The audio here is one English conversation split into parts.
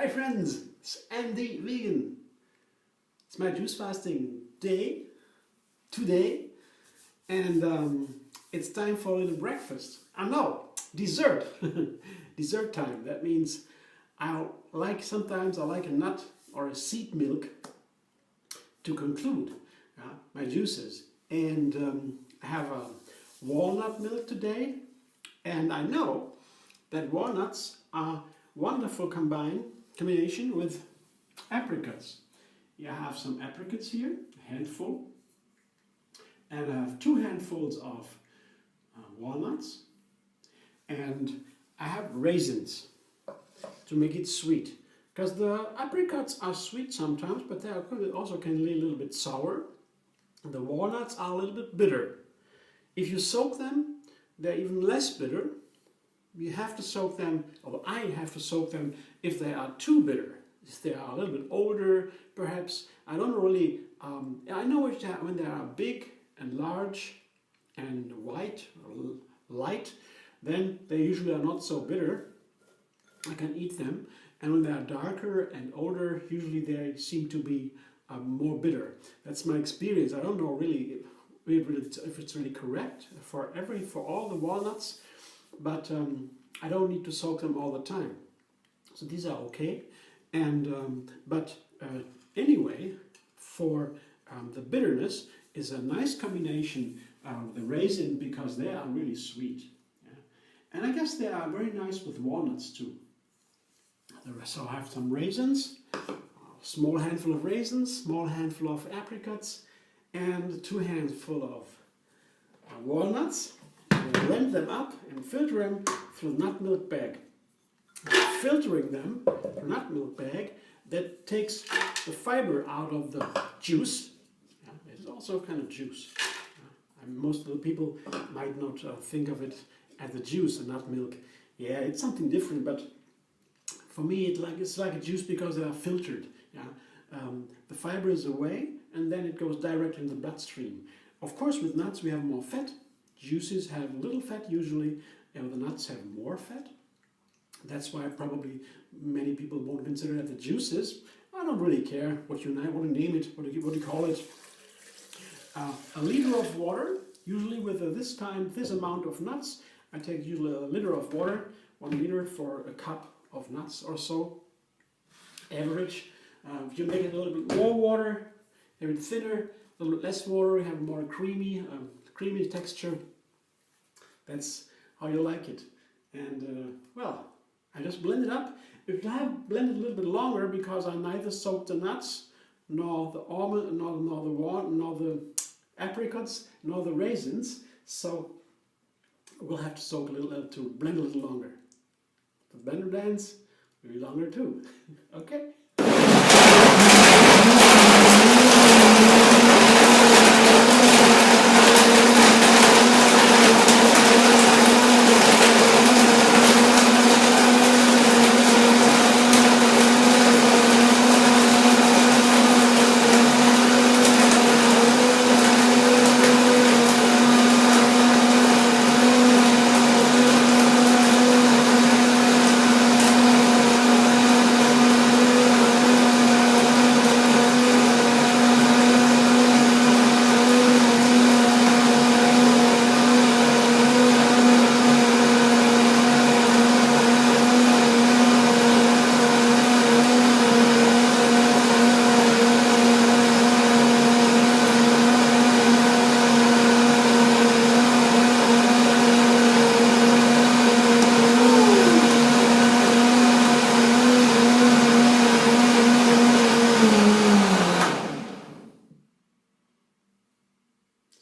Hi friends, it's Andy Vegan. It's my juice fasting day today, and it's time for a little breakfast. No, dessert. Dessert time. That means sometimes I like a nut or a seed milk to conclude my juices. And I have a walnut milk today, and I know that walnuts are wonderful combination with apricots. You have some apricots here, a handful, and I have 2 handfuls of walnuts, and I have raisins to make it sweet. Because the apricots are sweet sometimes, but they also can be a little bit sour. The walnuts are a little bit bitter. If you soak them, they're even less bitter. You have to soak them, or I have to soak them if they are too bitter. If they are a little bit older, perhaps. I don't really, I know when they are big and large and white or light, then they usually are not so bitter. I can eat them. And when they are darker and older, usually they seem to be more bitter. That's my experience. I don't know really if it's really correct for all the walnuts, but I don't need to soak them all the time. So these are okay. And anyway, for the bitterness is a nice combination of the raisin, because they are really sweet. Yeah? And I guess they are very nice with walnuts too. So I have some raisins, a small handful of raisins, small handful of apricots, and 2 handfuls of walnuts. I blend them up and filter them through a nut milk bag. Filtering them through a nut milk bag, that takes the fiber out of the juice. Yeah, it's also kind of juice. Most of the people might not think of it as a juice, a nut milk. Yeah, it's something different, but for me it's like a juice because they are filtered. Yeah? The fiber is away, and then it goes direct in the bloodstream. Of course, with nuts we have more fat. Juices have little fat usually, and the nuts have more fat. That's why probably many people won't consider that the juices. I don't really care what you name it, what you call it. A liter of water, usually with this amount of nuts. I take usually a liter of water, 1 liter for a cup of nuts or so, average. If you make it a little bit more water, a bit thinner, a little bit less water, you have more creamy texture. That's how you like it. And well, I just blend it up. If I have blended a little bit longer, because I neither soaked the nuts, nor the almond, nor the apricots, nor the raisins, so we'll have to soak a little to blend a little longer. The blender dance will be longer too. Okay.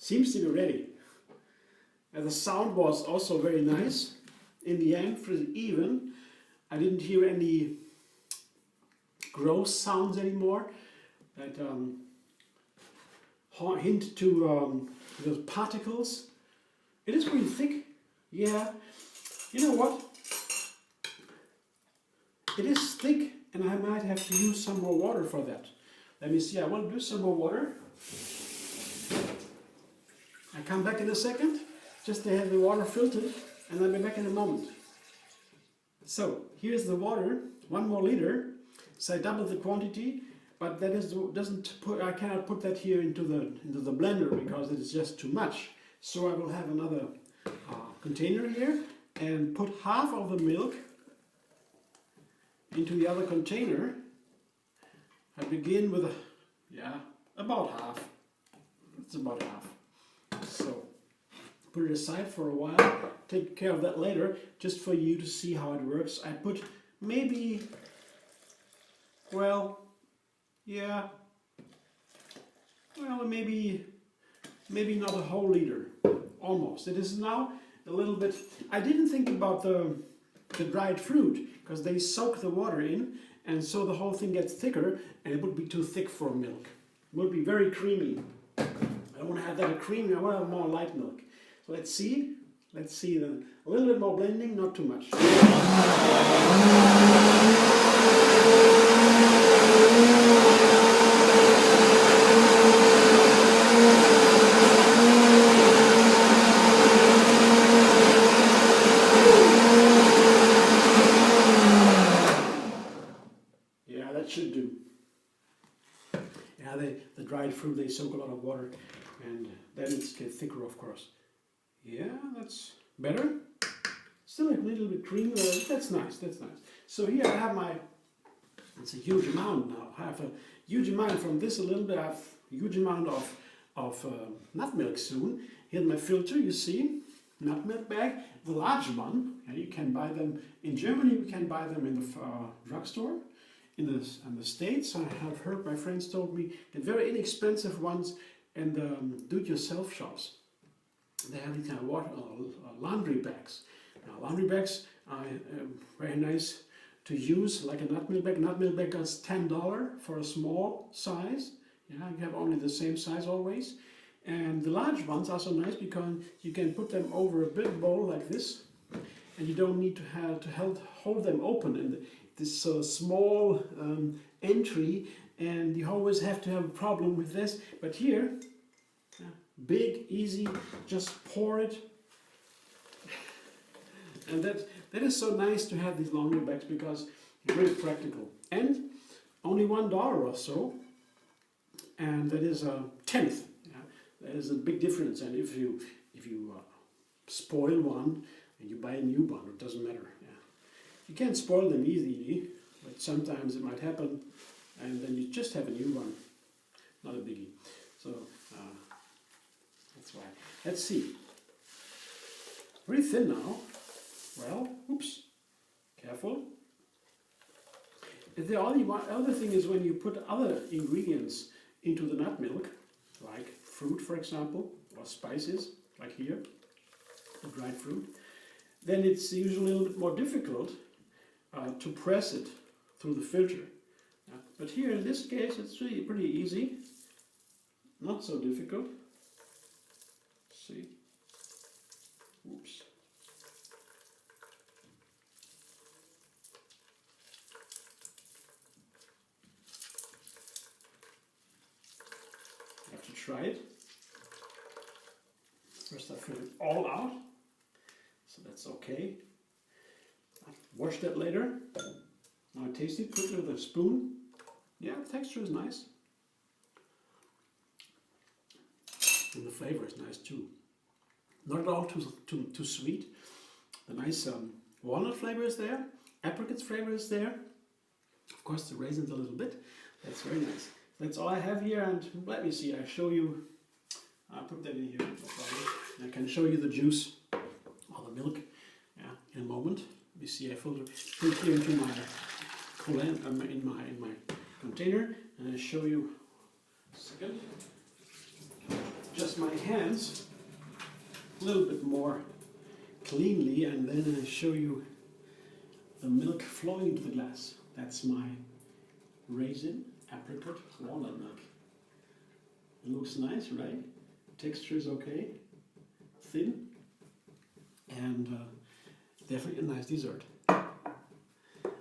Seems to be ready. And the sound was also very nice. In the end, pretty even. I didn't hear any gross sounds anymore that hint to those particles. It is pretty thick. Yeah. You know what? It is thick, and I might have to use some more water for that. Let me see. I want to do some more water. I come back in a second, just to have the water filtered, and I'll be back in a moment. So, here's the water, 1 more liter. So I doubled the quantity, but that I cannot put that here into the blender because it is just too much. So I will have another container here and put half of the milk into the other container. I begin with about half. It's about half. So put it aside for a while. Take care of that later, just for you to see how it works. I put maybe, maybe not a whole liter. Almost. It is now a little bit. I didn't think about the dried fruit because they soak the water in, and so the whole thing gets thicker, and it would be too thick for milk. It would be very creamy. I don't want to have that creamy. I want to have more light milk. So let's see. Let's see then. A little bit more blending, not too much. Yeah, that should do. Yeah, the dried fruit, they soak a lot of water, and then it's get thicker, of course. Yeah, that's better. Still a little bit creamy. That's nice. That's nice. So here I have my. It's a huge amount now. I have a huge amount from this. A little bit. I have a huge amount of nut milk soon. Here's my filter. You see, nut milk bag, the large one. And you can buy them in Germany. You can buy them in the drugstore. In the States, I have heard my friends told me the very inexpensive ones in the do-it-yourself shops. They have these kind of laundry bags. Now, laundry bags are very nice to use, like a nut milk bag. Nut milk bag costs $10 for a small size. Yeah, you have only the same size always. And the large ones are so nice because you can put them over a big bowl like this, and you don't need to hold them open in this small entry. And you always have to have a problem with this. But here, big, easy, just pour it. And that is so nice to have these laundry bags because it's very practical. And only $1 or so, and that is a tenth. Yeah? That is a big difference. And if you spoil one and you buy a new one, it doesn't matter. Yeah? You can't spoil them easily, but sometimes it might happen, and then you just have a new one. Not a biggie. So that's why. Let's see. Very thin now. Well, oops. Careful. The only other thing is when you put other ingredients into the nut milk, like fruit, for example, or spices, like here, dried fruit, then it's usually a little bit more difficult to press it through the filter. But here in this case, it's really pretty easy. Not so difficult. See? Oops. I have to try it. First I fill it all out. So that's okay. I'll wash that later. Now I taste it quickly with a spoon. Yeah, the texture is nice. And the flavor is nice too. Not at all too sweet. The nice walnut flavor is there. Apricot flavor is there. Of course the raisins a little bit. That's very nice. That's all I have here, and let me see, I show you. I'll put that in here. I can show you the juice or the milk in a moment. Let me see, I put it here into my in my container, and I show you a second. Just my hands a little bit more cleanly, and then I show you the milk flowing into the glass. That's my Raisin Apricot Walnut milk. It looks nice, right? Texture is okay, thin, and definitely a nice dessert.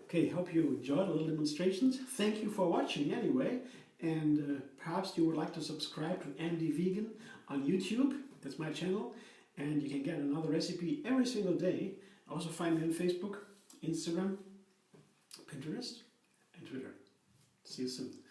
Okay, hope you enjoyed the little demonstrations. Thank you for watching anyway, and perhaps you would like to subscribe to Andy Vegan on YouTube. That's my channel, and you can get another recipe every single day. Also find me on Facebook, Instagram, Pinterest, and Twitter. See you soon.